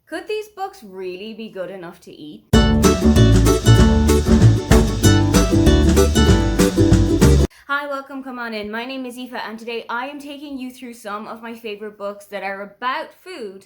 Could these books really be good enough to eat? Hi, welcome, come on in. My name is Aoife, and today I am taking you through some of my favorite books that are about food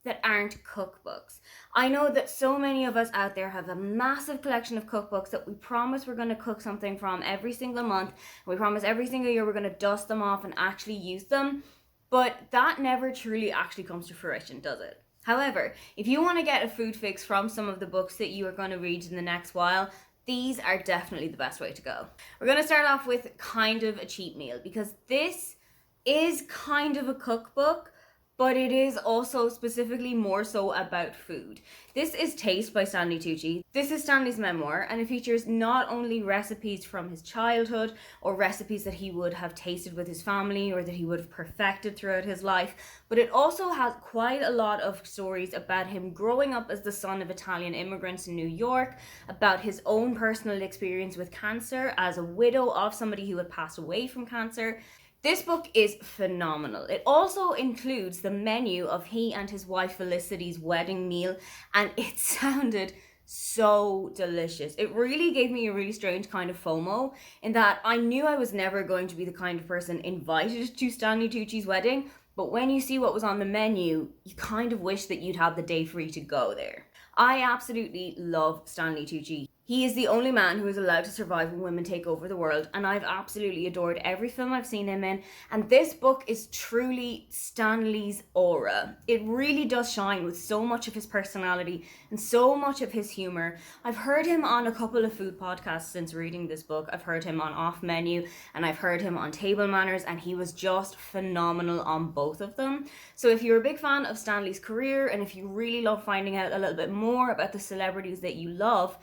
that aren't cookbooks. I know that so many of us out there have a massive collection of cookbooks that we promise we're going to cook something from every single month. We promise every single year we're going to dust them off and actually use them, but that never truly actually comes to fruition, does it? However, if you want to get a food fix from some of the books that you are going to read in the next while, these are definitely the best way to go. We're going to start off with kind of a cheat meal, because this is kind of a cookbook, but it is also specifically more so about food. This is Taste by Stanley Tucci. This is Stanley's memoir, and it features not only recipes from his childhood or recipes that he would have tasted with his family or that he would have perfected throughout his life, but it also has quite a lot of stories about him growing up as the son of Italian immigrants in New York, about his own personal experience with cancer as a widow of somebody who had passed away from cancer. This book is phenomenal. It also includes the menu of he and his wife Felicity's wedding meal, and it sounded so delicious. It really gave me a really strange kind of FOMO, in that I knew I was never going to be the kind of person invited to Stanley Tucci's wedding, but when you see what was on the menu, you kind of wish that you'd had the day free to go there. I absolutely love Stanley Tucci. He is the only man who is allowed to survive when women take over the world, and I've absolutely adored every film I've seen him in, and this book is truly Stanley's aura. It really does shine with so much of his personality and so much of his humor. I've heard him on a couple of food podcasts since reading this book. I've heard him on Off Menu, and I've heard him on Table Manners, and he was just phenomenal on both of them. So if you're a big fan of Stanley's career, and if you really love finding out a little bit more about the celebrities that you love,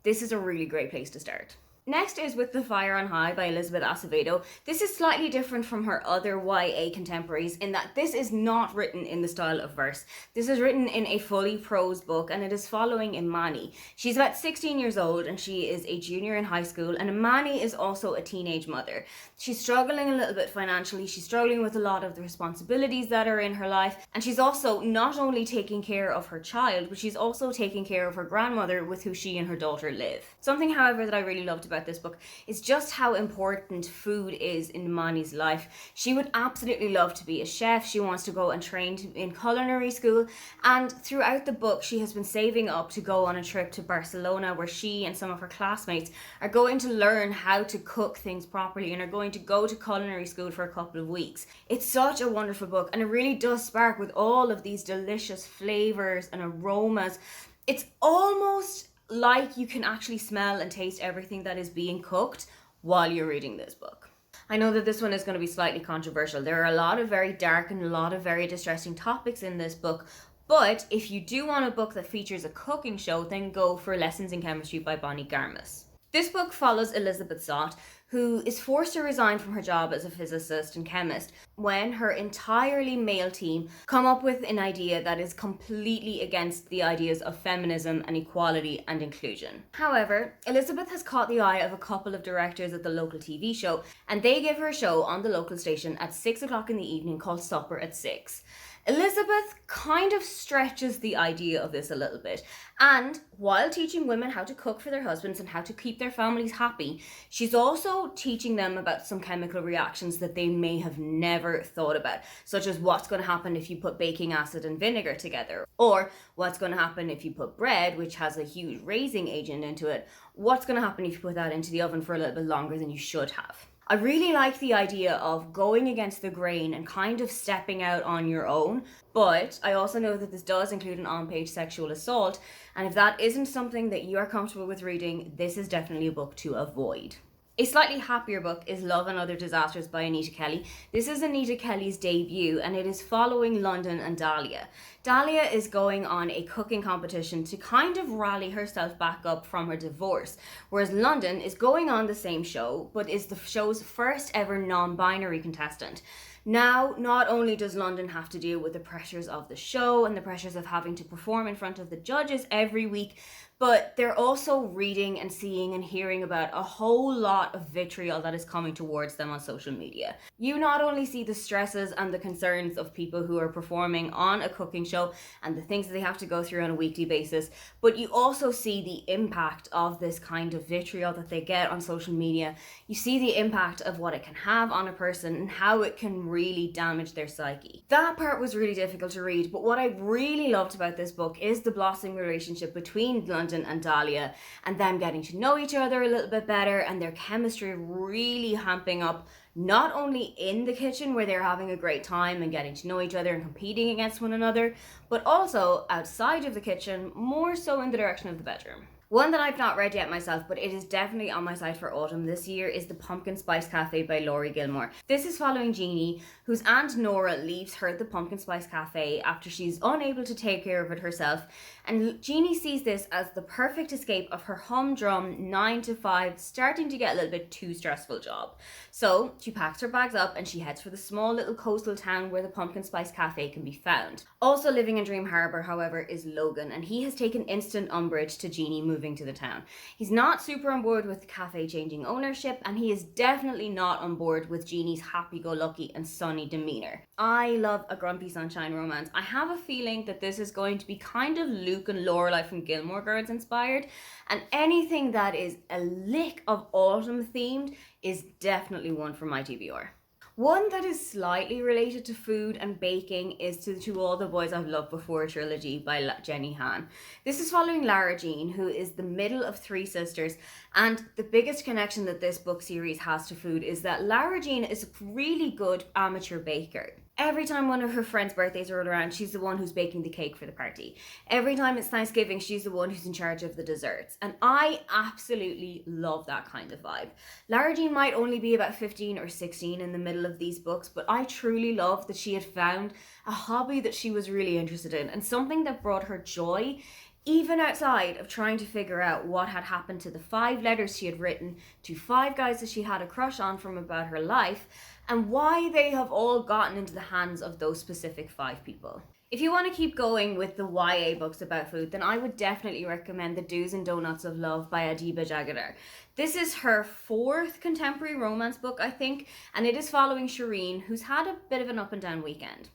this is a really great place to start. Next is With the Fire on High by Elizabeth Acevedo. This is slightly different from her other YA contemporaries in that this is not written in the style of verse. This is written in a fully prose book, and it is following Imani. She's about 16 years old and she is a junior in high school, and Imani is also a teenage mother. She's struggling a little bit financially, she's struggling with a lot of the responsibilities that are in her life, and she's also not only taking care of her child, but she's also taking care of her grandmother with who she and her daughter live. Something, however, that I really loved about this book is just how important food is in Imani's life. She would absolutely love to be a chef. She wants to go and train in culinary school, and throughout the book she has been saving up to go on a trip to Barcelona, where she and some of her classmates are going to learn how to cook things properly and are going to go to culinary school for a couple of weeks. It's such a wonderful book, and it really does spark with all of these delicious flavors and aromas. It's almost like you can actually smell and taste everything that is being cooked while you're reading this book. I know that this one is going to be slightly controversial. There are a lot of very dark and a lot of very distressing topics in this book, but if you do want a book that features a cooking show, then go for Lessons in Chemistry by Bonnie Garmus. This book follows Elizabeth Zott, who is forced to resign from her job as a physicist and chemist when her entirely male team come up with an idea that is completely against the ideas of feminism and equality and inclusion. However, Elizabeth has caught the eye of a couple of directors at the local TV show, and they give her a show on the local station at 6 o'clock in the evening called Supper at 6. Elizabeth kind of stretches the idea of this a little bit, and while teaching women how to cook for their husbands and how to keep their families happy, she's also teaching them about some chemical reactions that they may have never thought about, such as what's going to happen if you put baking acid and vinegar together, or what's going to happen if you put bread, which has a huge raising agent into it, what's going to happen if you put that into the oven for a little bit longer than you should have. I really like the idea of going against the grain and kind of stepping out on your own, but I also know that this does include an on-page sexual assault, and if that isn't something that you are comfortable with reading, this is definitely a book to avoid. A slightly happier book is Love and Other Disasters by Anita Kelly. This is Anita Kelly's debut, and it is following London and Dahlia. Dahlia is going on a cooking competition to kind of rally herself back up from her divorce, whereas London is going on the same show, but is the show's first ever non-binary contestant. Now, not only does London have to deal with the pressures of the show and the pressures of having to perform in front of the judges every week, but they're also reading and seeing and hearing about a whole lot of vitriol that is coming towards them on social media. You not only see the stresses and the concerns of people who are performing on a cooking show and the things that they have to go through on a weekly basis, but you also see the impact of this kind of vitriol that they get on social media. You see the impact of what it can have on a person and how it can really damage their psyche. That part was really difficult to read, but what I really loved about this book is the blossoming relationship between London and Dahlia, and them getting to know each other a little bit better, and their chemistry really hamping up, not only in the kitchen where they're having a great time and getting to know each other and competing against one another, but also outside of the kitchen, more so in the direction of the bedroom. One that I've not read yet myself, but it is definitely on my side for autumn this year, is The Pumpkin Spice Cafe by Laurie Gilmore. This is following Jeannie, whose aunt Nora leaves her at the Pumpkin Spice Cafe after she's unable to take care of it herself, and Jeannie sees this as the perfect escape of her humdrum 9 to 5, starting to get a little bit too stressful job. So she packs her bags up and she heads for the small little coastal town where the Pumpkin Spice Cafe can be found. Also living in Dream Harbour, however, is Logan, and he has taken instant umbrage to Jeannie moving to the town. He's not super on board with the cafe changing ownership, and he is definitely not on board with Jeannie's happy-go-lucky and sunny demeanour. I love a grumpy sunshine romance. I have a feeling that this is going to be kind of Luke and Lorelai from Gilmore Girls inspired, and anything that is a lick of autumn themed is definitely one for my TBR. One that is slightly related to food and baking is To All the Boys I've Loved Before trilogy by Jenny Han. This is following Lara Jean, who is the middle of 3 sisters, and the biggest connection that this book series has to food is that Lara Jean is a really good amateur baker. Every time one of her friends' birthdays roll around, she's the one who's baking the cake for the party. Every time it's Thanksgiving, she's the one who's in charge of the desserts. And I absolutely love that kind of vibe. Lara Jean might only be about 15 or 16 in the middle of these books, but I truly love that she had found a hobby that she was really interested in and something that brought her joy, even outside of trying to figure out what had happened to the 5 letters she had written to 5 guys that she had a crush on from about her life, and why they have all gotten into the hands of those specific 5 people. If you want to keep going with the YA books about food, then I would definitely recommend The Do's and Donuts of Love by Adiba Jagadar. This is her 4th contemporary romance book, I think, and it is following Shireen, who's had a bit of an up and down weekend.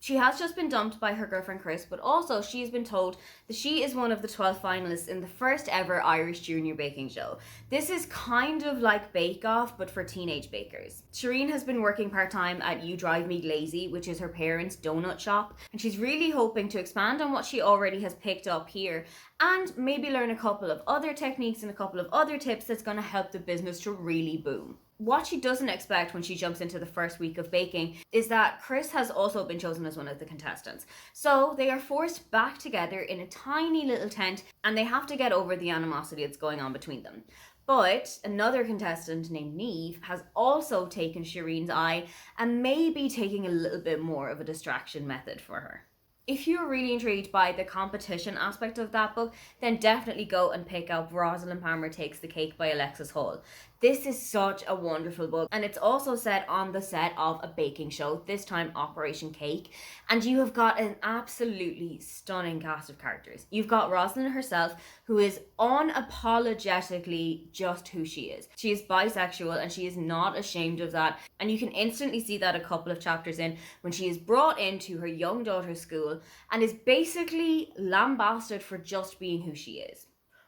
She has just been dumped by her girlfriend Chris, but also she has been told that she is one of the 12 finalists in the first ever Irish Junior Baking Show. This is kind of like Bake Off, but for teenage bakers. Shireen has been working part-time at You Drive Me Lazy, which is her parents' donut shop, and she's really hoping to expand on what she already has picked up here and maybe learn a couple of other techniques and a couple of other tips that's going to help the business to really boom. What she doesn't expect when she jumps into the first week of baking is that Chris has also been chosen as one of the contestants. So they are forced back together in a tiny little tent, and they have to get over the animosity that's going on between them. But another contestant named Neve has also taken Shireen's eye and may be taking a little bit more of a distraction method for her. If you're really intrigued by the competition aspect of that book, then definitely go and pick up Rosalind Palmer Takes the Cake by Alexis Hall. This is such a wonderful book, and it's also set on the set of a baking show, this time Operation Cake, and you have got an absolutely stunning cast of characters. You've got Rosalind herself, who is unapologetically just who she is. She is bisexual and she is not ashamed of that, and you can instantly see that a couple of chapters in when she is brought into her young daughter's school and is basically lambasted for just being who she is.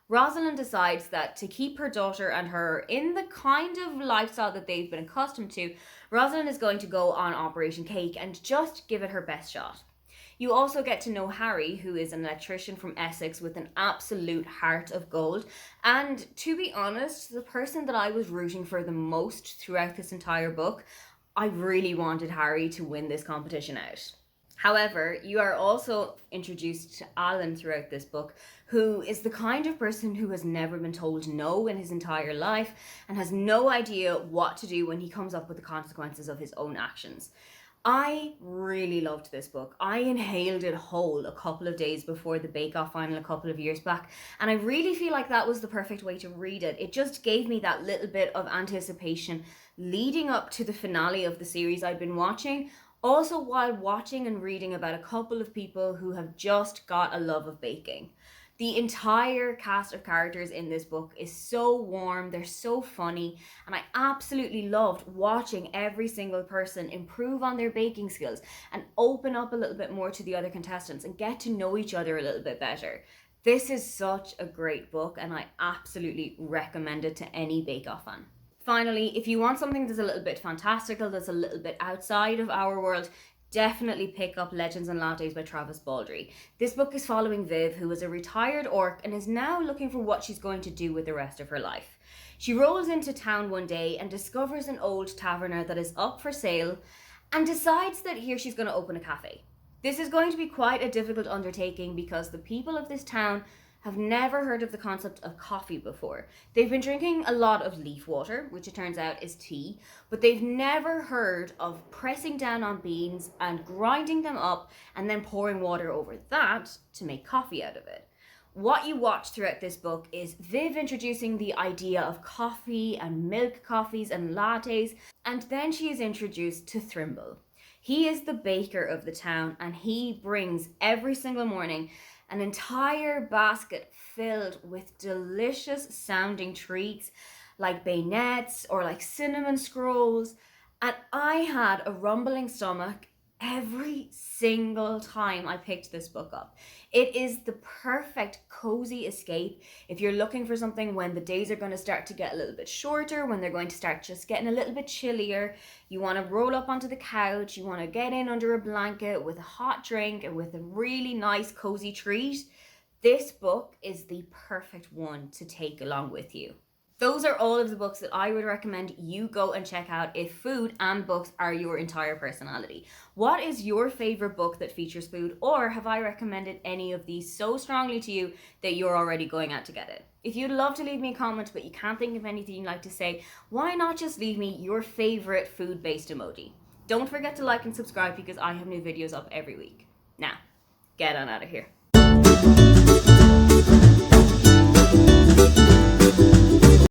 Rosalind decides that to keep her daughter and her in the kind of lifestyle that they've been accustomed to, Rosalind is going to go on Operation Cake and just give it her best shot. You also get to know Harry, who is an electrician from Essex with an absolute heart of gold. And to be honest, the person that I was rooting for the most throughout this entire book, I really wanted Harry to win this competition out. However, you are also introduced to Alan throughout this book, who is the kind of person who has never been told no in his entire life and has no idea what to do when he comes up with the consequences of his own actions. I really loved this book. I inhaled it whole a couple of days before the Bake Off final a couple of years back, and I really feel like that was the perfect way to read it. It just gave me that little bit of anticipation leading up to the finale of the series I'd been watching, also while watching and reading about a couple of people who have just got a love of baking. The entire cast of characters in this book is so warm, they're so funny, and I absolutely loved watching every single person improve on their baking skills and open up a little bit more to the other contestants and get to know each other a little bit better. This is such a great book, and I absolutely recommend it to any Bake Off fan. Finally, if you want something that's a little bit fantastical, that's a little bit outside of our world, definitely pick up Legends and Lattes by Travis Baldree. This book is following Viv, who is a retired orc and is now looking for what she's going to do with the rest of her life. She rolls into town one day and discovers an old taverner that is up for sale and decides that here she's going to open a cafe. This is going to be quite a difficult undertaking because the people of this town have never heard of the concept of coffee before. They've been drinking a lot of leaf water, which it turns out is tea, but they've never heard of pressing down on beans and grinding them up and then pouring water over that to make coffee out of it. What you watch throughout this book is Viv introducing the idea of coffee and milk coffees and lattes, and then she is introduced to Thrimble. He is the baker of the town, and he brings every single morning an entire basket filled with delicious sounding treats like bayonets or like cinnamon scrolls. And I had a rumbling stomach every single time I picked this book up. It is the perfect cozy escape if you're looking for something when the days are going to start to get a little bit shorter, when they're going to start just getting a little bit chillier. You want to roll up onto the couch, you want to get in under a blanket with a hot drink and with a really nice cozy treat. This book is the perfect one to take along with you. Those are all of the books that I would recommend you go and check out if food and books are your entire personality. What is your favorite book that features food, or have I recommended any of these so strongly to you that you're already going out to get it? If you'd love to leave me a comment but you can't think of anything you'd like to say, why not just leave me your favorite food-based emoji? Don't forget to like and subscribe because I have new videos up every week. Now, get on out of here.